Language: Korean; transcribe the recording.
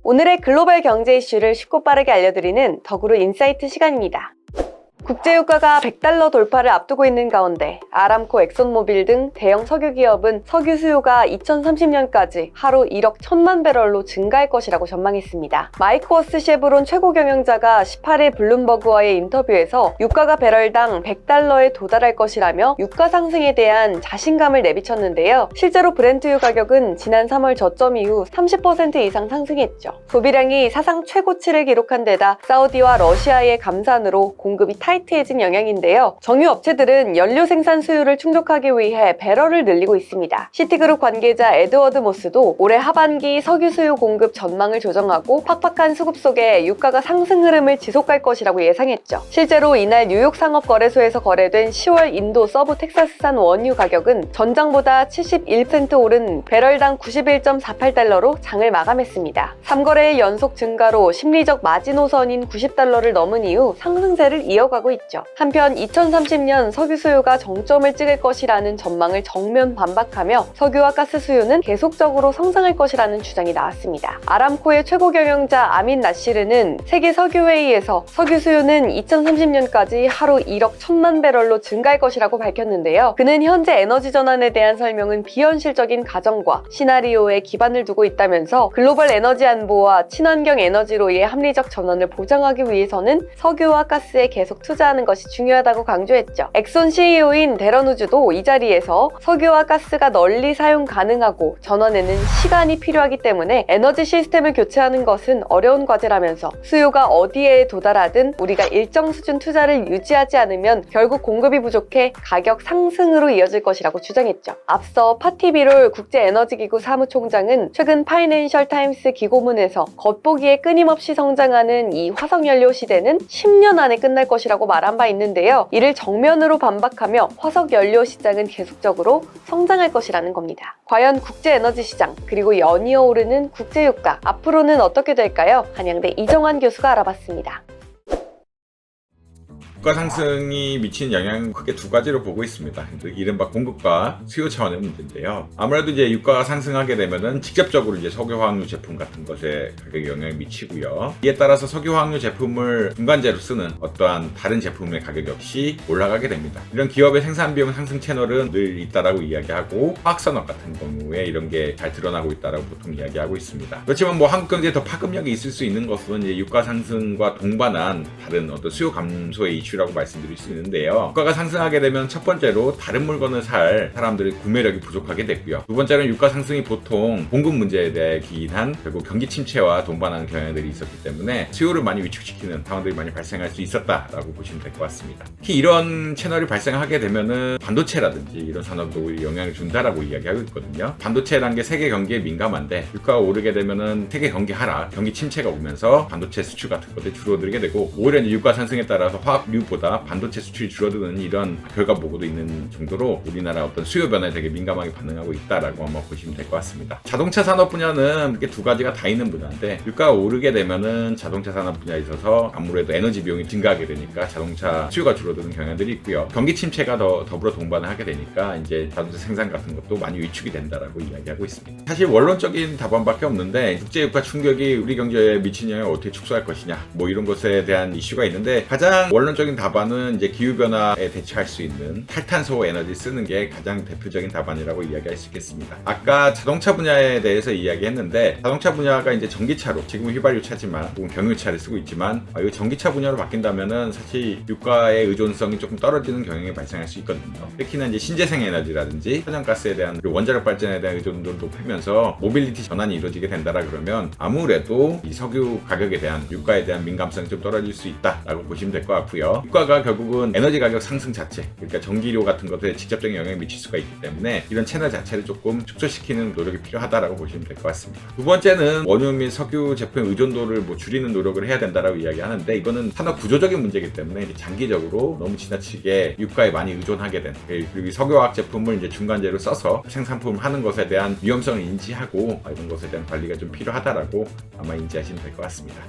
오늘의 글로벌 경제 이슈를 쉽고 빠르게 알려드리는 더구루 인사이트 시간입니다. 국제유가가 $100 돌파를 앞두고 있는 가운데 아람코, 엑손모빌 등 대형 석유기업은 석유 수요가 2030년까지 하루 1억 1천만 배럴로 증가할 것이라고 전망했습니다. 마이크 워스 셰브론 최고 경영자가 18일 블룸버그와의 인터뷰에서 유가가 배럴당 $100에 도달할 것이라며 유가 상승에 대한 자신감을 내비쳤는데요. 실제로 브렌트유 가격은 지난 3월 저점 이후 30% 이상 상승했죠. 소비량이 사상 최고치를 기록한 데다 사우디와 러시아의 감산으로 공급이 타이트해진 영향인데요. 정유 업체들은 연료 생산 수요를 충족하기 위해 배럴을 늘리고 있습니다. 시티그룹 관계자 에드워드 모스도 올해 하반기 석유 수요 공급 전망을 조정하고 팍팍한 수급 속에 유가가 상승 흐름을 지속할 것이라고 예상했죠. 실제로 이날 뉴욕 상업거래소에서 거래된 10월 인도 서부 텍사스산 원유 가격은 전장보다 71% 오른 배럴당 $91.48로 장을 마감했습니다. 3거래일 연속 증가로 심리적 마지노선인 $90를 넘은 이후 상승세를 이어가고 있죠. 한편 2030년 석유 수요가 정점을 찍을 것이라는 전망을 정면 반박하며 석유와 가스 수요는 계속적으로 성장할 것이라는 주장이 나왔습니다. 아람코의 최고 경영자 아민 나시르는 세계 석유회의에서 석유 수요는 2030년까지 하루 1억 1천만 배럴로 증가할 것이라고 밝혔는데요. 그는 현재 에너지 전환에 대한 설명은 비현실적인 가정과 시나리오에 기반을 두고 있다면서 글로벌 에너지 안보와 친환경 에너지로의 합리적 전환을 보장하기 위해서는 석유와 가스에 계속 투자하는 것이 중요하다고 강조했죠. 엑손 CEO인 데런 우즈도 이 자리에서 석유와 가스가 널리 사용 가능하고 전원에는 시간이 필요하기 때문에 에너지 시스템을 교체하는 것은 어려운 과제라면서 수요가 어디에 도달하든 우리가 일정 수준 투자를 유지하지 않으면 결국 공급이 부족해 가격 상승으로 이어질 것이라고 주장했죠. 앞서 파티 비롤 국제에너지기구 사무총장은 최근 파이낸셜 타임스 기고문에서 겉보기에 끊임없이 성장하는 이 화석연료 시대는 10년 안에 끝날 것이라고 말한 바 있는데요. 이를 정면으로 반박하며 화석연료 시장은 계속적으로 성장할 것이라는 겁니다. 과연 국제에너지 시장 그리고 연이어 오르는 국제유가 앞으로는 어떻게 될까요? 한양대 이정환 교수가 알아봤습니다. 유가 상승이 미치는 영향은 크게 두 가지로 보고 있습니다. 이른바 공급과 수요 차원의 문제인데요. 아무래도 이제 유가가 상승하게 되면은 직접적으로 이제 석유화학류 제품 같은 것에 가격에 영향을 미치고요. 이에 따라서 석유화학류 제품을 중간재로 쓰는 어떠한 다른 제품의 가격 역시 올라가게 됩니다. 이런 기업의 생산 비용 상승 채널은 늘 있다라고 이야기하고 화학산업 같은 경우에 이런 게 잘 드러나고 있다라고 보통 이야기하고 있습니다. 그렇지만 뭐 한국 경제에 더 파급력이 있을 수 있는 것은 이제 유가 상승과 동반한 다른 어떤 수요 감소의 이슈라고 말씀드릴 수 있는데요. 유가가 상승하게 되면 첫 번째로 다른 물건을 살 사람들의 구매력이 부족하게 되고요. 두 번째는 유가 상승이 보통 공급 문제에 대해 기인한 결국 경기 침체와 동반하는 경향들이 있었기 때문에 수요를 많이 위축시키는 상황들이 많이 발생할 수 있었다라고 보시면 될 것 같습니다. 특히 이런 채널이 발생하게 되면은 반도체라든지 이런 산업도 영향을 준다라고 이야기하고 있거든요. 반도체라는 게 세계 경기에 민감한데 유가가 오르게 되면은 세계 경기 하락, 경기 침체가 오면서 반도체 수출 같은 것들이 줄어들게 되고 오히려 유가 상승에 따라서 화학류보다 반도체 수출이 줄어드는 이런 결과 보고도 있는 정도로 우리나라 어떤 수요 변화에 되게 민감하게 반응하고 있다라고 한번 보시면 될 것 같습니다. 자동차 산업 분야는 이렇게 두 가지가 다 있는 분야인데 유가가 오르게 되면은 자동차 산업 분야에 있어서 아무래도 에너지 비용이 증가하게 되니까 자동차 수요가 줄어드는 경향들이 있고요. 경기 침체가 더불어 동반을 하게 되니까 이제 자동차 생산 같은 것도 많이 위축이 된다라고 이야기하고 있습니다. 사실 원론적인 답안밖에 없는데 국제유가 충격이 우리 경제에 미치는 영향을 어떻게 축소할 것이냐 뭐 이런 것에 대한 이슈가 있는데 가장 원론적인 답안은 이제 기후변화에 대처할 수 있는 탈탄소 에너지 쓰는 게 가장 대표적인 답안이라고 이야기할 수 있겠습니다. 아까 자동차 분야에 대해서 이야기했는데 자동차 분야가 이제 전기차로 지금은 휘발유 차지만 혹은 경유차를 쓰고 있지만 이거 전기차 분야로 바뀐다면은 사실 유가의 의존성이 조금 떨어지는 경향이 발생할 수 있거든요. 특히나 이제 신재생 에너지라든지 천연가스에 대한 원자력 발전에 대한 의존도를 높이면서 모빌리티 전환이 이루어지게 된다라 그러면 아무래도 이 석유 가격에 대한 유가에 대한 민감성이 좀 떨어질 수 있다라고 보시면 될 것 같고요. 유가가 결국은 에너지 가격 상승 자체, 그러니까 전기료 같은 것에 직접적인 영향을 미칠 수가 있기 때문에 이런 채널 자체를 조금 축소시키는 노력이 필요하다라고 보시면 될 것 같습니다. 두 번째는 원유 및 석유 제품 의존도를 줄이는 노력을 해야 된다라고 이야기하는데 이거는 산업 구조적인 문제이기 때문에 장기적으로 너무 지나치게 유가에 많이 의존하게 된 그리고 석유화학 제품을 이제 중간재로 써서 생산품을 하는 것에 대한 위험성을 인지하고 이런 것에 대한 관리가 좀 필요하다라고 아마 인지하시면 될 것 같습니다.